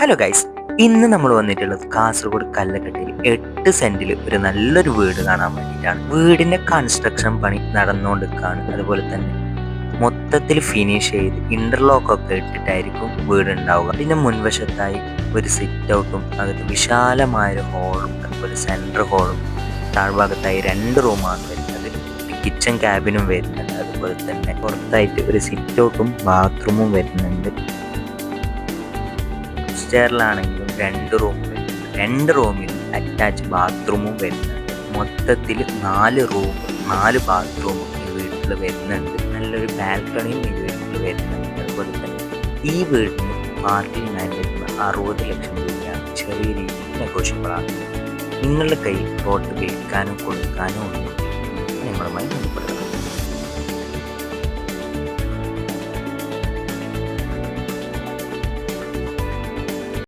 Hello guys, ഇന്ന് നമ്മൾ വന്നിട്ടുള്ളത് കാസർഗോഡ് കല്ലക്കട്ടയിൽ 8 സെന്റിൽ ഒരു നല്ലൊരു വീട് കാണാൻ വേണ്ടിയിട്ടാണ്. വീടിന്റെ കൺസ്ട്രക്ഷൻ പണി നടന്നുകൊണ്ടിരിക്കുകയാണ്. അതുപോലെ തന്നെ മൊത്തത്തിൽ ഫിനിഷ് ചെയ്ത് ഇന്റർലോക്ക് ഒക്കെ ഇട്ടിട്ടായിരിക്കും വീട് ഉണ്ടാവുക. ഇതിന്റെ മുൻവശത്തായി ഒരു സിറ്റ് ഔട്ടും അകത്ത് വിശാലമായ ഒരു ഹോളും അതുപോലെ സെൻട്രൽ ഹോളും താഴ്ഭാഗത്തായി 2 റൂമാണ് വരുന്നത്. കിച്ചൺ ക്യാബിനും വരുന്നുണ്ട്. അതുപോലെ തന്നെ പുറത്തായിട്ട് ഒരു സിറ്റ് ഔട്ടും ബാത്റൂമും വരുന്നുണ്ട്. സ്റ്റെയറിലാണെങ്കിലും 2 റൂം വരുന്നുണ്ട്. 2 റൂമിൽ അറ്റാച്ച് ബാത്റൂമും വരുന്നുണ്ട്. മൊത്തത്തിൽ 4 റൂം 4 ബാത്റൂമും ഈ വീട്ടിൽ വരുന്നുണ്ട്. നല്ലൊരു ബാൽക്കണിയും ഈ വീട്ടിൽ വരുന്നുണ്ട്. അതുപോലെ തന്നെ ഈ വീടിന് പാർട്ടിയിനായി വരുന്ന 60 ലക്ഷം രൂപയാണ്. ചെറിയ രീതിയിൽ നെഗോഷ്യബിളാണ്. നിങ്ങളുടെ കയ്യിൽ പ്ലോട്ട് വിൽക്കാനോ കൊടുക്കാനോ ഉണ്ടെങ്കിൽ നിങ്ങളുമായി ബന്ധപ്പെടുക.